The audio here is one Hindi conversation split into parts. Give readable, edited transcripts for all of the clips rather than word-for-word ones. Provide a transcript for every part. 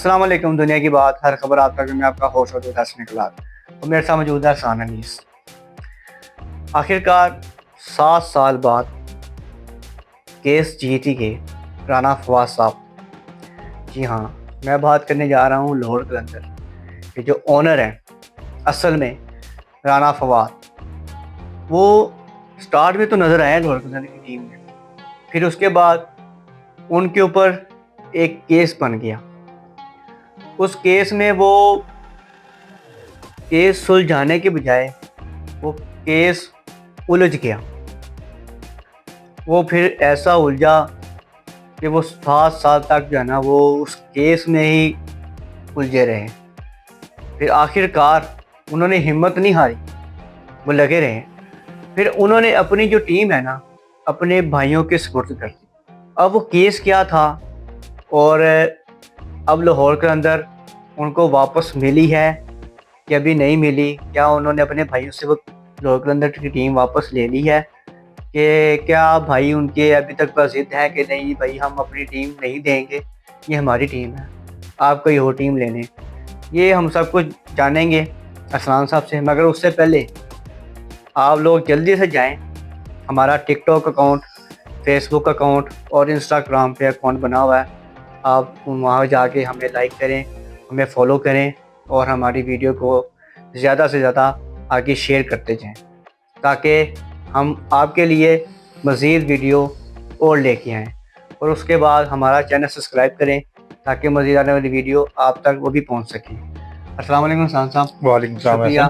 अस्सलाम वालेकुम। दुनिया की बात हर खबर आप तक, मैं आपका होस्ट और हसन इकलाल और मेरे साथ मौजूद है हसन अनीस। आखिरकार 7 साल बाद केस जीत ही गए राना फवाद साहब। जी हाँ, मैं बात करने जा रहा हूँ लाहौर कलंदर के जो ओनर हैं असल में राना फवाद। वो स्टार्ट में तो नज़र आए लाहौर कलंदर की टीम में, फिर उसके बाद उनके ऊपर एक केस बन गया। उस केस में वो केस सुलझाने के बजाय वो केस उलझ गया। वो फिर ऐसा उलझा कि वो 7 साल तक जो है ना वो उस केस में ही उलझे रहे। फिर आखिरकार उन्होंने हिम्मत नहीं हारी, वो लगे रहे। फिर उन्होंने अपनी जो टीम है ना अपने भाइयों के सुपुर्द कर दी। अब वो केस क्या था और अब लाहौर के अंदर उनको वापस मिली है कि अभी नहीं मिली, क्या उन्होंने अपने भाइयों से वो लाहौर कलंदर की टीम वापस ले ली है कि क्या भाई उनके अभी तक बस जिद है कि नहीं भाई हम अपनी टीम नहीं देंगे, ये हमारी टीम है, आप कोई और टीम ले लें। ये हम सब कुछ जानेंगे असलान साहब से, मगर उससे पहले आप लोग जल्दी से जाएं। हमारा टिकटॉक अकाउंट, फेसबुक अकाउंट और इंस्टाग्राम पे अकाउंट बना हुआ है। आप वहाँ जाके हमें लाइक करें, हमें फॉलो करें और हमारी वीडियो को ज़्यादा से ज़्यादा आगे शेयर करते जाएं ताकि हम आपके लिए मज़ीद वीडियो और लेके आएँ। और उसके बाद हमारा चैनल सब्सक्राइब करें ताकि मज़ीद आने वाली वीडियो आप तक वो भी पहुंच सके। अस्सलाम वालेकुम अरसान साहब। वालेकुम सलाम। शुक्रिया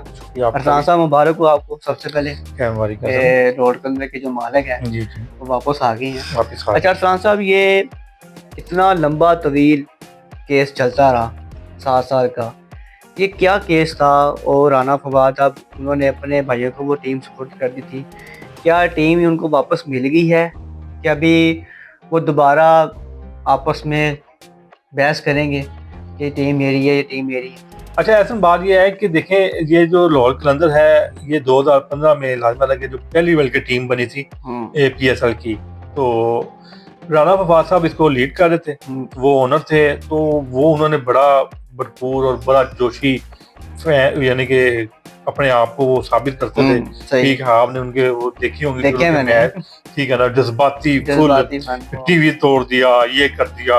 अरसान साहब, मुबारक हो आपको। सबसे पहले रोड कलर के जो मालिक हैं जी जी वो वापस आ गई हैं। वापस अच्छा अरसान साहब, ये इतना लंबा तवील केस चलता रहा 7 साल का, ये क्या केस था? और राना फवाद अब उन्होंने अपने भाइयों को वो टीम सपोर्ट कर दी थी, क्या टीम ही उनको वापस मिल गई है कि अभी वो दोबारा आपस में बहस करेंगे कि टीम मेरी है, ये टीम मेरी है? अच्छा, ऐसा बात ये है कि देखें, ये जो लाहौर कलंदर है ये 2015 में लाजमत है कि जो पहली वर्ल्ड की टीम बनी थी APSL की, तो राना फवाद साहब इसको लीड कर रहे थे, वो ओनर थे। तो वो उन्होंने बड़ा भरपूर और बड़ा जोशी यानी कि अपने आप को वो साबित करते थे। ठीक है, आपने उनके वो देखी होंगी मैच, ठीक है ना, जज्बाती फुल टीवी तोड़ दिया, ये कर दिया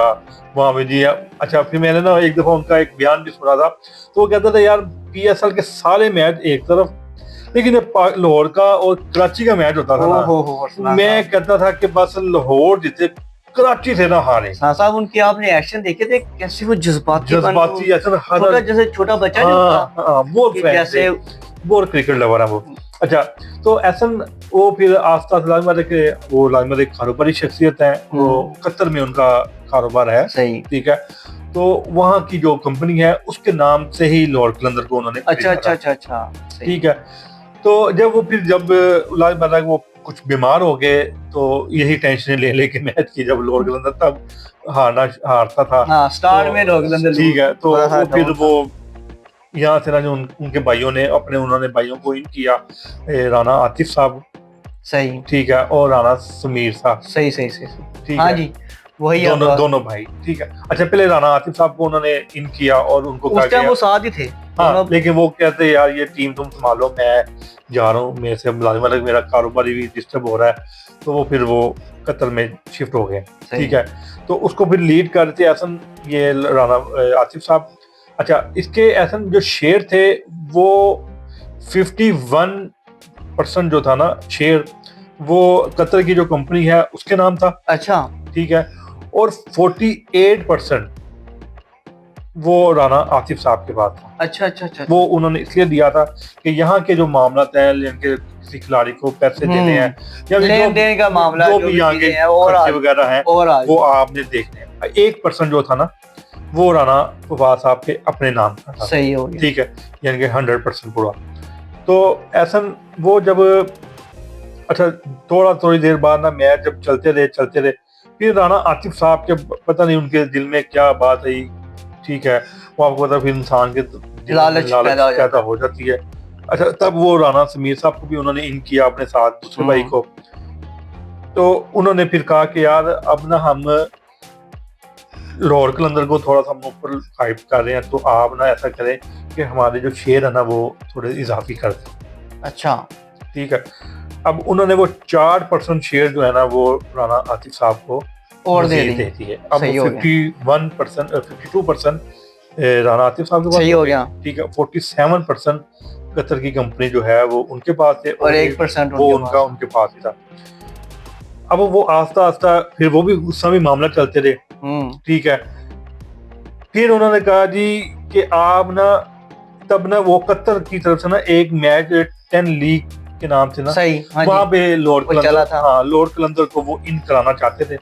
वहां पे जी। अच्छा, फिर मैंने ना एक दफा उनका एक बयान भी सुना था, तो वो कहता था यार PSL के सारे मैच एक तरफ, लेकिन लाहौर का और कराची का मैच होता था ना, मैं कहता था कि बस लाहौर जीते, कराची से ना हारे। साहब उनके आपने एक्शन देखे थे कैसे वो जज्बाती ऐसा जैसे छोटा बच्चा वो जैसे वो क्रिकेट लवर है वो। अच्छा, तो ऐसा वो फिर आस्ता वो लाजमत एक कारोबारी शख्सियत है, वो कतर में उनका कारोबार है, सही, ठीक है। तो वहाँ की जो कंपनी है उसके नाम से ही लाहौर कलंदर को उन्होंने अच्छा ठीक है। तो जब लाजमत वो कुछ बीमार हो गए तो यही टेंशन ले के मैच की, जब लाहौर कलंदर तब हारता था स्टार में लाहौर कलंदर, ठीक है। तो फिर वो यहाँ से ना जो उनके भाइयों ने उन्होंने भाइयों को इन किया, राना आतिफ साहब, सही, ठीक है, और राना समीर साहब, सही, ठीक है जी, वही दोनों भाई, ठीक है। अच्छा, पहले राना आतिफ साहब को उन्होंने इन किया और उनको उस टाइम वो साथ ही थे। हाँ, लेकिन वो कहते यार ये टीम तुम संभालो, मैं जा रहा हूँ, मेरे से मुलाजिमत, मेरा कारोबार भी डिस्टर्ब हो रहा है। तो वो फिर वो कतर में शिफ्ट हो गए, ठीक है। तो उसको फिर लीड कर रहे थे ऐसा ये राना आतिफ साहब। अच्छा, इसके ऐसा जो शेयर थे वो 51% जो था ना शेयर, वो कतर की जो कंपनी है उसके नाम था। अच्छा, ठीक है। और 48% वो राना आतिफ साहब के पास था। अच्छा, वो उन्होंने इसलिए दिया था कि यहाँ के जो मामला है, किसी खिलाड़ी को पैसे देने हैं या लेन देन का मामला, जो भी यहाँ के खर्चे वगैरह हैं, वो आपने देखने हैं। 1% जो था ना वो राना फवाद साहब के अपने नाम का था, सही हो गया, ठीक है, यानी कि 100% पूरा। तो ऐसा वो जब अच्छा थोड़ी देर बाद ना मैच जब चलते रहे, फिर राना आतिफ साहब के पता नहीं उनके दिल में क्या बात आई, ठीक है, वो आपको पता फिर इंसान के लालच पैदा हो जाती है। अच्छा, तब वो राना समीर साहब को भी उन्होंने इन किया अपने साथ, दूसरे भाई को। तो उन्होंने फिर कहा कि यार अब ना हम लाहौर कलंदर को थोड़ा सा हम ऊपर हाइप कर रहे हैं, तो आप ना ऐसा करें कि हमारे जो शेयर है ना वो थोड़े इजाफी कर दें। अच्छा, ठीक है। अब उन्होंने वो 4% शेयर जो है ना वो राना आतिफ साहब को और दे मजीद दी। दे दिए। अब सही हो गया। 51% 52% राना आतिफ साहब के पास सही हो गया। ठीक है। 47% कतर की कंपनी जो है वो उनके पास है, और 1% वो उनका उनके पास ही था। अब वो आस्ता आस्ता फिर वो भी उस समय मामला चलते रहे। ठीक है। फिर उन्होंने कहा जी कि आप ना तब ना वो कतर की तरफ से ना एक मैच 10 लीग के नाम से ना सही, हाँ वहाँ जी, पे लॉर्ड वो चला था। हाँ लॉर्ड कलंदर को वो इन कराना चाहते थे।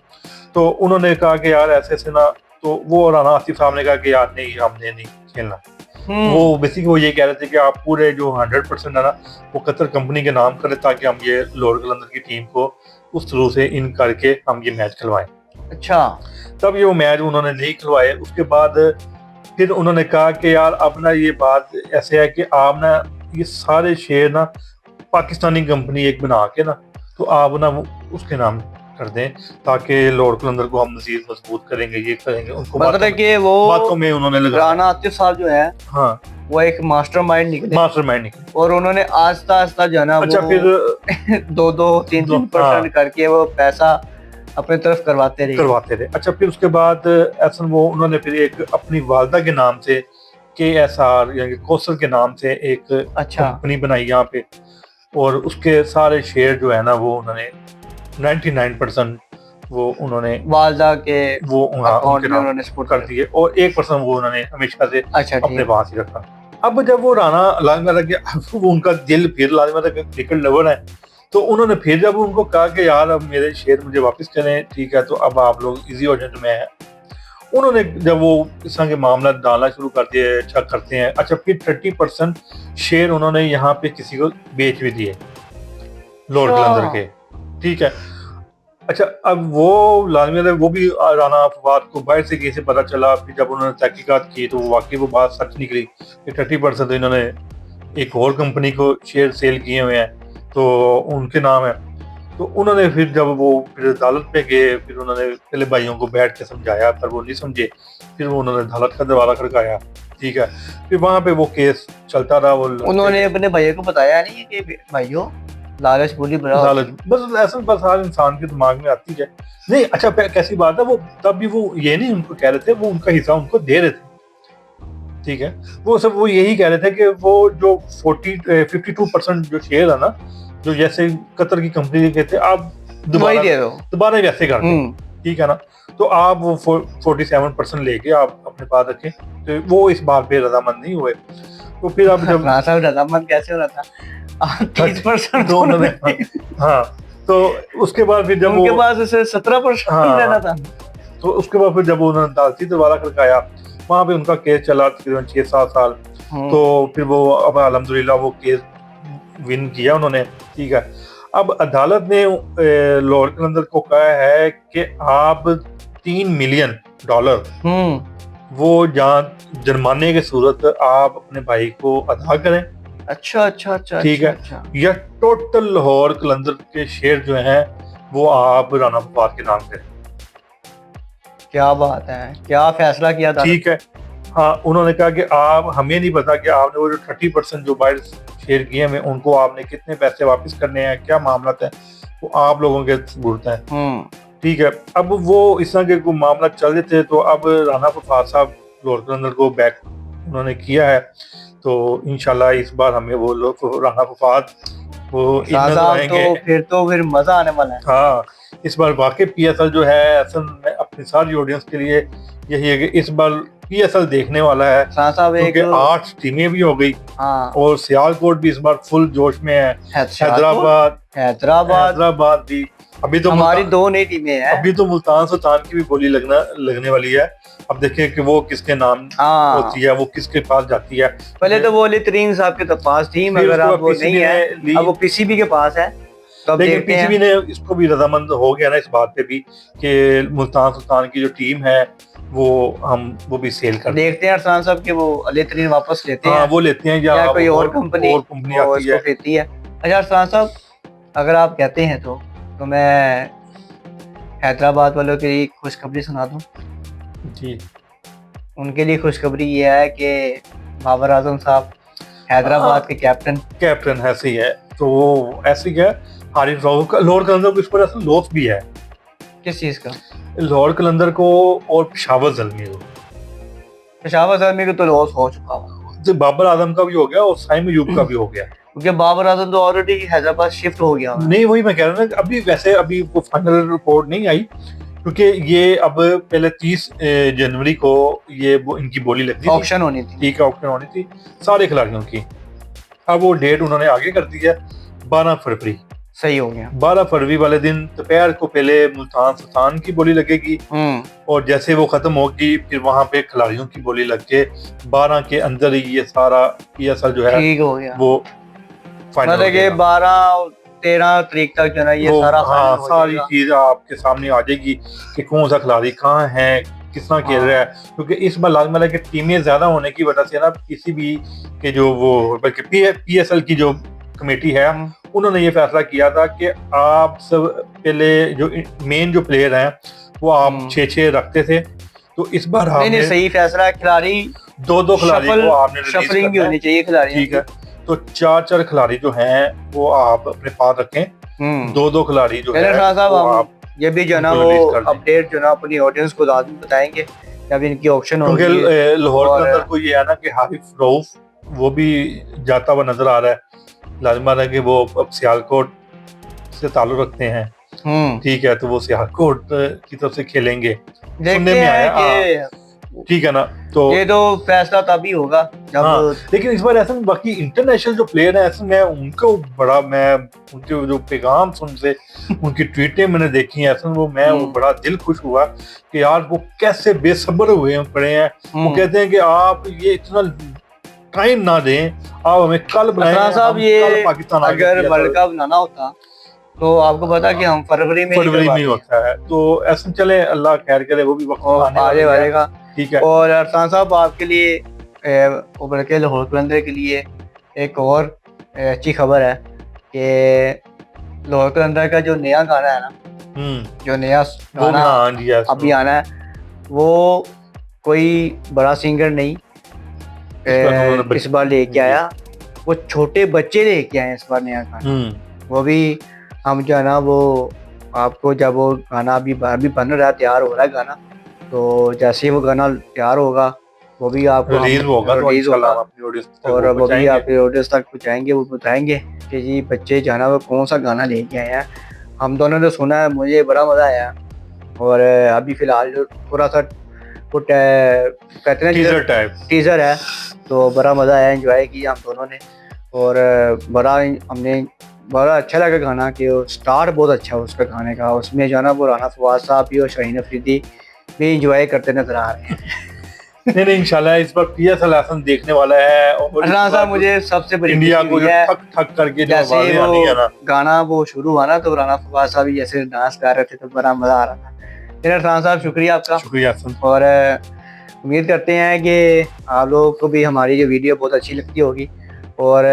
तो उन्होंने कहा कि यार ऐसे ऐसे ना, तो वो राना आतिफ साहब ने कहा कि यार नहीं, हमने नहीं खेलना। वो बेसिकली वो ये कह रहे थे कि आप पूरे जो 100% है ना वो कतर कंपनी के नाम करें, ताकि हम ये लॉर्ड कलंदर की टीम को उस थ्रू से इन करके हम ये मैच खिलवाएं। अच्छा, तब ये मैच उन्होंने नहीं खिलवाए। उसके बाद फिर उन्होंने कहा कि यार अब ना ये बात ऐसे है कि आप ना ये सारे शेयर ना पाकिस्तानी कंपनी एक बना के ना, तो आप ना उसके नाम कर दें, ताकि लॉर्ड कलंदर को हम मजीद मजबूत करेंगे, ये करेंगे। उनको मतलब कि वो बातों में उन्होंने लगा। राना आतिफ साहब जो है हाँ, वो एक मास्टरमाइंड निकले, मास्टरमाइंड निकले। और उन्होंने आस्ता आस्ता जो है ना अच्छा, वो फिर 2-3% करके वो पैसा अपनी तरफ करवाते रहे। अच्छा, फिर उसके बाद ऐसा वो उन्होंने फिर एक अपनी वालदा के नाम से KSR यानी कौसर के नाम से एक कंपनी बनाई यहाँ पे, और उसके सारे शेयर जो है ना वो उन्होंने 99% वो उन्होंने वालदा के वो अकाउंट में उन्होंने सपोर्ट कर दिए, और 1% वो उन्होंने हमेशा से अपने पास ही रखा। अब जब वो राना लाजमी के वो उनका दिल फिर लाजमी के क्रिकेट लवर है, तो उन्होंने फिर जब उनको कहा कि यार अब मेरे शेयर मुझे वापस करें, ठीक है, तो अब आप लोग इजी हो जाए तो मैं, उन्होंने जब वो इस तरह के मामला डालना शुरू कर दिए, अच्छा करते हैं। अच्छा, फिर 30% शेयर उन्होंने यहाँ पे किसी को बेच भी दिए, लॉर्ड कलंदर के। ठीक है। अच्छा, अब वो लाजमी वो भी राना फवाद को बाहर से कैसे पता चला, फिर जब उन्होंने तहकीकात की तो वाकई वो बात सच निकली कि 30% तो इन्होंने एक और कंपनी को शेयर सेल किए हुए हैं, तो उनके नाम है। तो उन्होंने फिर जब वो फिर अदालत पे गए, फिर उन्होंने पहले भाइयों को बैठ के समझाया, पर वो नहीं समझे। फिर वो उन्होंने अदालत का दरवाजा खड़काया। ठीक है। फिर वहाँ पे वो केस चलता रहा। वो उन्होंने अपने भाइयों को बताया नहीं कि भाइयों लालच बुरी बुरा, लालच बस ऐसा बस हर इंसान के दिमाग में आती है। नहीं, अच्छा कैसी बात है, वो तब भी वो ये नहीं उनको कह रहे थे, वो उनका हिस्सा उनको दे रहे थे। ठीक है। वो सब वो यही कह रहे थे कि वो जो 52% जो शेयर है ना, जो जैसे कतर की कंपनी के थे, आप दोबारा वैसे कर दें। ठीक है ना। तो आप वो 47% लेके आप अपने पास रखें। तो वो इस बात पे रजामंद नहीं हुए। तो फिर अब जब रजामंद कैसे हो रहा था, 30% तो उन्होंने हाँ, तो उसके बाद फिर जब उनके पास 17% लेना था। तो उसके बाद फिर जब उन्होंने अदालती दरबारा खड़काया, वहाँ पे उनका केस चला तकरीबन 6-7 साल। तो फिर वो अब अल्हम्दुलिल्लाह वो केस विन किया उन्होंने। ठीक है। अब अदालत ने लॉर्ड कलंदर को कहा है कि आप $3 मिलियन वो जुर्माने की सूरत आप अपने भाई को अदा करें। अच्छा। ठीक है। या टोटल लाहौर कलंदर के शेयर जो हैं वो आप राना फवाद के नाम करें। क्या बात है, क्या फैसला किया था। ठीक है। हाँ, उन्होंने कहा कि आप, हमें नहीं पता कि आपने वो जो 30% जो बाहर शेयर किए हैं उनको आपने कितने पैसे वापस करने हैं, क्या मामला है, वो आप लोगों के सबूत है। ठीक है। अब वो इस तरह के मामला चल रहे थे, तो अब राना फवाद साहब लॉर्ड कलंदर को बैक उन्होंने किया है। तो इंशाल्लाह इस बार हमें वो लोग राना फवाद वो तो फिर मजा आने वाला है। हाँ, इस बार वाकई PSL जो है, असल में अपनी सारी ऑडियंस के लिए यही है कि इस बार PSL देखने वाला है, क्योंकि 8 टीमें भी हो गई। हाँ। और सियालकोट भी इस बार फुल जोश में है, हैदराबाद भी। अभी तो हमारी 2 नई टीमें हैं। अभी तो मुल्तान सुल्तान की भी बोली लगने वाली है। अब देखिए कि वो किसके नाम होती है, वो किसके पास जाती है। पहले तो वो अली तरीन साहब के पास थी, मगर अब वो नहीं है, अब वो PCB के पास है। तो लेकिन PCB ने इसको भी रजामंद हो गया ना इस बात पे भी कि मुल्तान सुल्तान की जो टीम है वो भी सेल कर देखते हैं। अरसान साहब के वो अली तरीन वापस लेते हैं, वो लेते हैं, या कोई और कंपनी आती है। अच्छा अरसान साहब, अगर आप कहते हैं तो मैं हैदराबाद वालों की खुशखबरी सुना दूं। जी उनके लिए खुशखबरी ये है कि बाबर आजम साहब हैदराबाद के कैप्टन। कैप्टन ऐसे ही है, तो वो ऐसे ही है। हारिस राव का लॉर्ड कलंदर को इस पर ऐसा लॉस भी है, किस चीज़ का? लॉर्ड कलंदर को और पेशावर जल्मी को। पेशावर आर्मी को तो लॉस हो चुका हुआ, तो बाबर आजम का भी हो गया और साइम अयूब का भी हो गया। क्योंकि बाबर आजम तो ऑलरेडी हैदराबाद शिफ्ट हो गया हुआ है। नहीं, वही मैं कह रहा हूँ ना, अभी वैसे अभी वो फाइनल रिपोर्ट नहीं आई, क्योंकि ये अब पहले 30 जनवरी को ये वो इनकी बोली लगती थी, ऑक्शन होनी थी। ठीक है, ऑक्शन होनी थी सारे खिलाड़ियों की। अब वो डेट उन्होंने आगे कर दी है 12 फरवरी। सही हो गया। 12 फरवरी वाले दिन दोपहर को पहले मुल्तान सुल्तान की बोली लगेगी, और जैसे वो खत्म होगी फिर वहां पे खिलाड़ियों की बोली लग के 12 के अंदर ही ये सारा PSL जो है ठीक हो गया। वो फाइनल हो मतलब कि जाएगा। 12-13 तारीख तक जो है ना ये वो, सारा हाँ, फाइनल हो सारी जाएगा। चीज आपके सामने आ जाएगी कि कौन सा खिलाड़ी कहाँ है, किस तरह खेल रहा है। क्योंकि इस बार लाजमल की टीमें ज्यादा होने की वजह से ना किसी भी के जो वो बल्कि PSL की जो कमेटी है उन्होंने ये फैसला किया था कि आप सब पहले जो मेन जो प्लेयर हैं वो आप 6-6 रखते थे, तो इस बार नहीं नहीं, आपने सही फैसला है। खिलाड़ी 2-2 खिलाड़ी को आपने रिलीज शफलिंग भी करना होनी है, चाहिए खिलाड़ी। ठीक है। तो 4-4 खिलाड़ी जो हैं वो आप अपने पास रखें, 2-2 खिलाड़ी जो है साहब वो हम आप ये भी जो है ना उनको वो रिलीज कर दें। अपडेट जो है ना अपनी ऑडियंस को लाजमी बताएंगे जब इनकी ऑक्शन क्योंकि होगी। लाहौर और के अंदर को ये है ना कि हारिस रऊफ वो भी जाता हुआ नजर आ रहा है। लाजमा है कि वो अब सियालकोट से ताल्लुक रखते हैं, ठीक है, तो वो सियालकोट की तरफ से खेलेंगे, सुनने देखते में हैं आया। कि ठीक है ना, तो ये तो फैसला तभी होगा जब हाँ, लेकिन इस बार ऐसा बाकी इंटरनेशनल जो प्लेयर है ऐसे मैं उनको बड़ा मैं उनके जो पैगाम सुन से उनकी ट्वीटें मैंने देखी हैं ऐसा वो मैं वो बड़ा दिल खुश हुआ कि यार वो कैसे बेसब्र हुए पड़े हैं। वो कहते हैं कि आप ये इतना टाइम ना दें, आप हमें कल बुलाएं, साहब हम ये कल पाकिस्तान आगे अगर वर्ल्ड कप बनाना होता तो आपको पता कि हम फरवरी में में होता है। तो ऐसा चले, अल्लाह खैर करे, वो भी वक्त आने वाले का। ठीक है। और अरसान साहब आपके लिए उभर के लाहौर कलंदर के लिए एक और अच्छी खबर है कि लाहौर कलंदर का जो नया गाना है ना, जो नया गाना अभी आना है, वो कोई बड़ा सिंगर नहीं इस बार लेके आया, वो छोटे बच्चे लेके आए इस बार नया गाना। वो भी हम जो है ना वो आपको जब वो गाना अभी बन रहा है, तैयार हो रहा है गाना, तो जैसे ही वो गाना तैयार होगा वो भी आपको रिलीज होगा और वो भी आपके ऑडियंस तक पहुँचाएंगे। वो बताएंगे कि जी बच्चे जो है ना वो कौन सा गाना लेके आए हैं। हम दोनों ने सुना है, मुझे बड़ा मज़ा आया। और अभी फिलहाल जो थोड़ा सा वो कहते हैं टीजर है, तो बड़ा मज़ा आया, एंजॉय किया हम दोनों ने। और बड़ा अच्छा लगा गाना कि स्टार्ट बहुत अच्छा है उसका गाने का। उसमें जो है ना वो राना फवाद साहब भी और शाहीन अफरीदी भी इंजॉय करते नजर आ रहे हैं। नहीं इंशाल्लाह इस बार PSL आसन देखने वाला है। और साहब मुझे सबसे बड़ी इंडिया को जो ठक करके जो जैसे वो गाना वो शुरू हुआ ना, तो राना फवाद साहब भी जैसे डांस कर रहे थे तो बड़ा मजा आ रहा था। इरफान साहब शुक्रिया आपका। शुक्रिया। और उम्मीद करते हैं कि आप लोगों को भी हमारी जो वीडियो बहुत अच्छी लगती होगी। और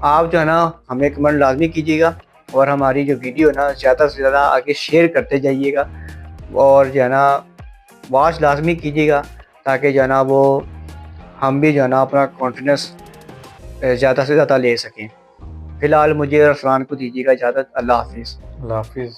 आप जो है ना हमें कमेंट लाजमी कीजिएगा और हमारी जो वीडियो है ना ज़्यादा से ज़्यादा आगे शेयर करते जाइएगा। और जो है ना वॉच लाजमी कीजिएगा ताकि जो है ना वो हम भी जो है ना अपना कॉन्फिडेंस ज़्यादा से ज़्यादा ले सकें। फ़िलहाल मुझे अरसलान को दीजिएगा इजाज़त। अल्लाह हाफिज़। अल्लाह हाफिज़।